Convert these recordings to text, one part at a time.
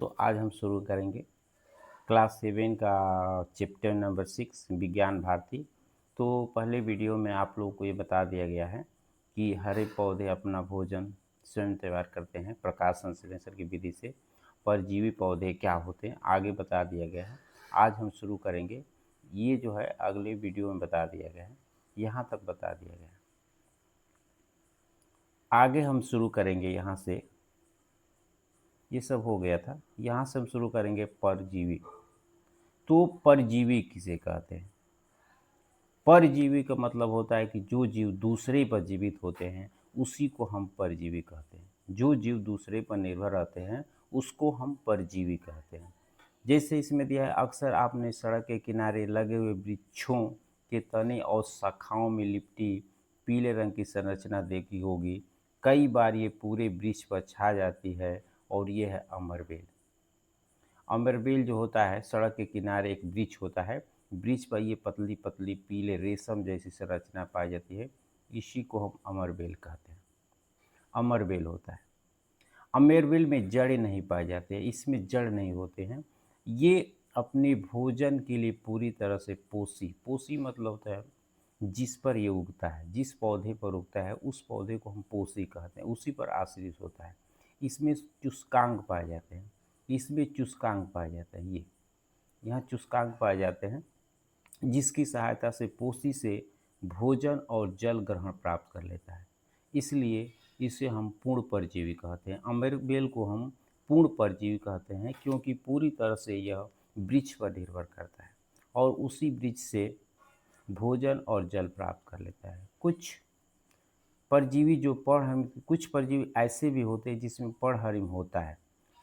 तो आज हम शुरू करेंगे क्लास 7 का चैप्टर नंबर 6 विज्ञान भारती। तो पहले वीडियो में आप लोगों को ये बता दिया गया है कि हरे पौधे अपना भोजन स्वयं तैयार करते हैं प्रकाश संश्लेषण की विधि से। परजीवी पौधे क्या होते हैं आगे बता दिया गया है। आज हम शुरू करेंगे, ये जो है अगले वीडियो में बता दिया गया है, यहाँ तक बता दिया गया है। आगे हम शुरू करेंगे यहाँ से, ये सब हो गया था, यहाँ से हम शुरू करेंगे परजीवी। तो परजीवी किसे कहते हैं? परजीवी का मतलब होता है कि जो जीव दूसरे पर जीवित होते हैं उसी को हम परजीवी कहते हैं। जो जीव दूसरे पर निर्भर रहते हैं उसको हम परजीवी कहते हैं। जैसे इसमें दिया है, अक्सर आपने सड़क के किनारे लगे हुए वृक्षों के तने और शाखाओं में लिपटी पीले रंग की संरचना देखी होगी। कई बार ये पूरे वृक्ष पर छा जाती है और ये है अमरबेल। अमरबेल जो होता है, सड़क के किनारे एक वृक्ष होता है, वृक्ष पर ये पतली पतली पीले रेशम जैसी संरचना पाई जाती है, इसी को हम अमरबेल कहते हैं। अमरबेल होता है। अमरबेल में जड़ें नहीं पाए जाते हैं, इसमें जड़ नहीं होते हैं। ये अपने भोजन के लिए पूरी तरह से पोषी, पोषी मतलब होता है जिस पर ये उगता है, जिस पौधे पर उगता है उस पौधे को हम पोषी कहते हैं, उसी पर आश्रित होता है। इसमें चुस्कांग पाए जाते हैं, इसमें चुस्कांग पाया जाता है। ये यहाँ चुस्कांग पाए जाते हैं जिसकी सहायता से पोषी से भोजन और जल ग्रहण प्राप्त कर लेता है, इसलिए इसे हम पूर्ण परजीवी कहते हैं। अमरबेल को हम पूर्ण परजीवी कहते हैं क्योंकि पूरी तरह से यह वृक्ष पर निर्भर करता है और उसी वृक्ष से भोजन और जल प्राप्त कर लेता है। कुछ परजीवी ऐसे भी होते हैं जिसमें पर्णहरिम होता है,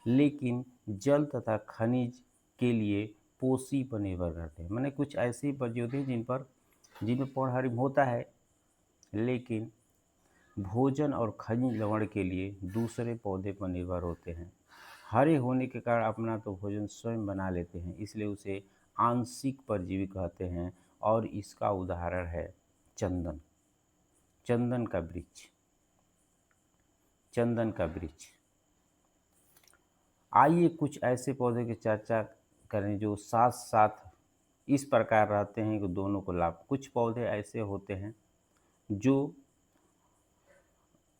लेकिन जल तथा खनिज के लिए पोषी पर निर्भर करते हैं। माने कुछ ऐसे परजीवी होते हैं जिनमें पर्णहरिम होता है, लेकिन भोजन और खनिज लवण के लिए दूसरे पौधे पर निर्भर होते हैं। हरे होने के कारण अपना तो भोजन स्वयं बना लेते हैं, इसलिए उसे आंशिक परजीवी कहते हैं। और इसका उदाहरण है चंदन, चंदन का वृक्ष, चंदन का वृक्ष। आइए कुछ ऐसे पौधे की चर्चा करें जो साथ साथ इस प्रकार रहते हैं कि दोनों को लाभ। कुछ पौधे ऐसे होते हैं जो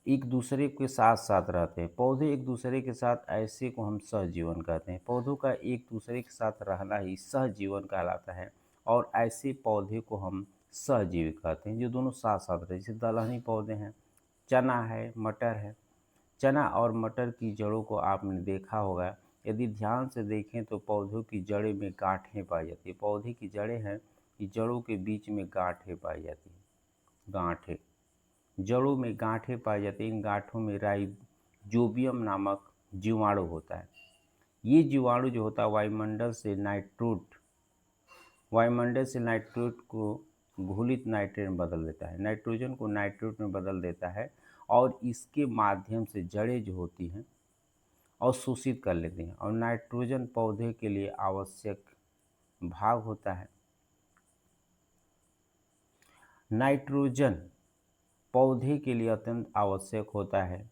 एक दूसरे के साथ साथ रहते हैं। पौधे एक दूसरे के साथ, ऐसे को हम सहजीवन कहते हैं। पौधों का एक दूसरे के साथ रहना ही सहजीवन कहलाता है और ऐसे पौधे को हम सहजीवी कहते हैं जो दोनों साथ साथ रहते हैं। जैसे दलहनी पौधे हैं, चना है, मटर है। चना और मटर की जड़ों को आपने देखा होगा, यदि ध्यान से देखें तो पौधों की जड़ें में गांठें पाई जाती है। पौधे की जड़ें हैं, कि जड़ों के बीच में गांठें पाई जाती हैं। गांठें, जड़ों में गांठें पाई जाती हैं। इन गांठों में राइजोबियम नामक जीवाणु होता है। ये जीवाणु जो होता है वायुमंडल से नाइट्रोट को घुलित नाइट्रेट में बदल देता है, नाइट्रोजन को नाइट्रेट में बदल देता है और इसके माध्यम से जड़ें जो होती हैं अवशोषित कर लेती हैं। और नाइट्रोजन पौधे के लिए आवश्यक भाग होता है। नाइट्रोजन पौधे के लिए अत्यंत आवश्यक होता है।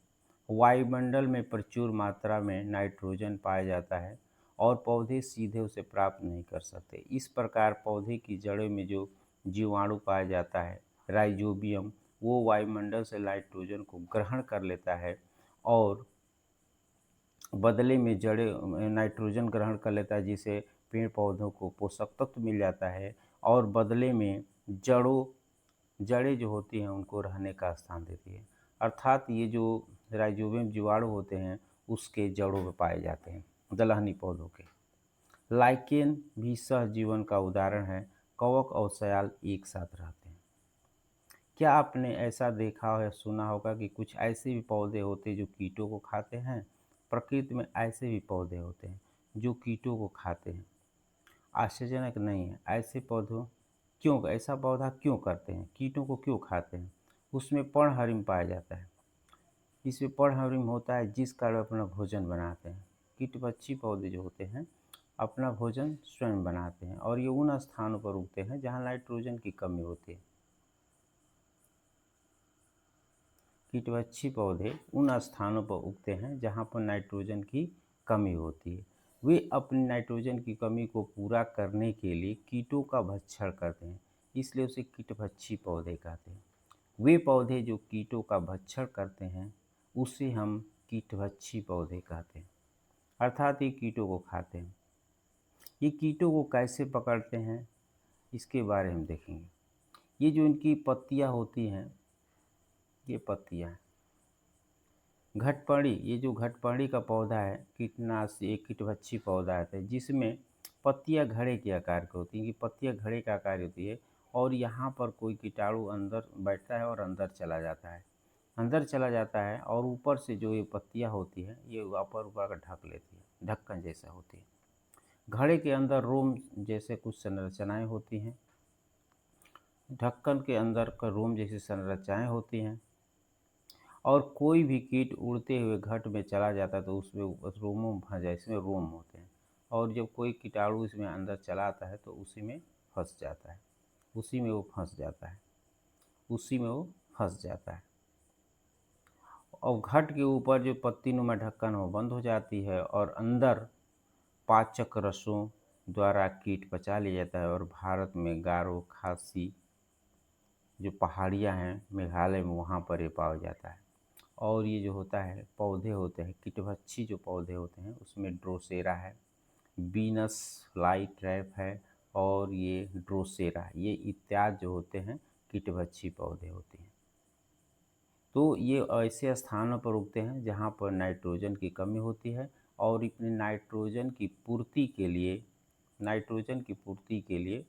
वायुमंडल में प्रचुर मात्रा में नाइट्रोजन पाया जाता है और पौधे सीधे उसे प्राप्त नहीं कर सकते। इस प्रकार पौधे की जड़ों में जो जीवाणु पाया जाता है राइजोबियम, वो वायुमंडल से नाइट्रोजन को ग्रहण कर लेता है और बदले में जड़ें नाइट्रोजन ग्रहण कर लेता है, जिससे पेड़ पौधों को पोषक तत्व मिल जाता है और बदले में जड़ें जो होती हैं उनको रहने का स्थान देती है। अर्थात ये जो राइजोबियम जीवाणु होते हैं उसके जड़ों में पाए जाते हैं दलहनी पौधों के। लाइकेन भी सहजीवन का उदाहरण है। कवक और सयाल एक साथ रहते हैं। क्या आपने ऐसा देखा या सुना होगा कि कुछ ऐसे भी पौधे होते हैं जो कीटों को खाते हैं? प्रकृति में ऐसे भी पौधे होते हैं जो कीटों को खाते हैं। आश्चर्यजनक नहीं है? ऐसा पौधा क्यों करते हैं, कीटों को क्यों खाते हैं? उसमें पर्णहरिम पाया जाता है। इसमें पर्णहरिम होता है जिस कारण अपना भोजन बनाते हैं। कीटपक्षी पौधे जो होते हैं अपना भोजन स्वयं बनाते हैं और ये उन स्थानों पर उगते हैं जहाँ नाइट्रोजन की कमी होती है। कीटपक्षी पौधे उन स्थानों पर उगते हैं जहाँ पर नाइट्रोजन की कमी होती है। वे अपनी नाइट्रोजन की कमी को पूरा करने के लिए कीटों का भक्षण करते हैं, इसलिए उसे कीटभक्षी पौधे कहते हैं। वे पौधे जो कीटों का भक्षण करते हैं उसे हम कीटभक्षी पौधे कहते हैं, अर्थात ये कीटों को खाते हैं। ये कीटों को कैसे पकड़ते हैं इसके बारे में देखेंगे। ये जो इनकी पत्तियां होती हैं, ये पत्तियां घटपड़ी, ये जो घटपड़ी का पौधा है कीटनाशी एक कीटभक्षी पौधा है जिसमें पत्तियां घड़े के आकार की होती हैं। कि पत्तियां घड़े के आकार की होती है और यहाँ पर कोई कीटाणु अंदर बैठता है और अंदर चला जाता है, अंदर चला जाता है और ऊपर से जो ये पत्तियां होती हैं ये ऊपर ऊपर का ढक लेती है, ढक्कन जैसा होती है। घड़े के अंदर रोम जैसे कुछ संरचनाएं होती हैं, ढक्कन के अंदर का रोम जैसी संरचनाएं होती हैं और कोई भी कीट उड़ते हुए घट में चला जाता है तो उसमें उस रोमों में फंस जाए, इसमें रोम होते हैं और जब कोई कीटाणु इसमें अंदर चला आता है तो उसी में फंस जाता है, उसी में वो फंस जाता है, उसी में वो फंस जाता है। और घट के ऊपर जो पत्ती नुमा ढक्कन हो बंद हो जाती है और अंदर पाचक रसों द्वारा कीट पचा लिया जाता है। और भारत में गारो खासी जो पहाड़ियाँ हैं मेघालय में वहाँ पर ये पाया जाता है। और ये जो होता है पौधे होते हैं कीटभक्षी जो पौधे होते हैं उसमें ड्रोसेरा है, बीनस फ्लाई ट्रैप है और ये ड्रोसेरा, ये इत्यादि जो होते हैं कीटभक्षी पौधे होते हैं। तो ये ऐसे स्थानों पर उगते हैं जहाँ पर नाइट्रोजन की कमी होती है और अपनी नाइट्रोजन की पूर्ति के लिए नाइट्रोजन की पूर्ति के लिए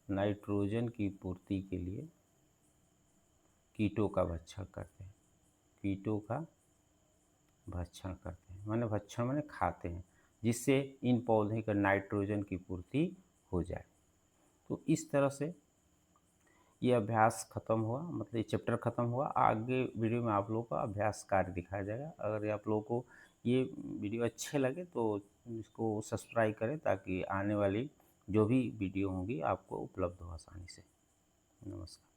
नाइट्रोजन की पूर्ति के लिए कीटों का भक्षण करते हैं, कीटों का भक्षण करते हैं, माने भक्षण माने खाते हैं, जिससे इन पौधे का नाइट्रोजन की पूर्ति हो जाए। तो इस तरह से ये अभ्यास खत्म हुआ, मतलब ये चैप्टर खत्म हुआ। आगे वीडियो में आप लोगों का अभ्यास कार्य दिखाया जाएगा। अगर आप लोगों को ये वीडियो अच्छे लगे तो इसको सब्सक्राइब करें ताकि आने वाली जो भी वीडियो होंगी आपको उपलब्ध हो आसानी से। नमस्कार।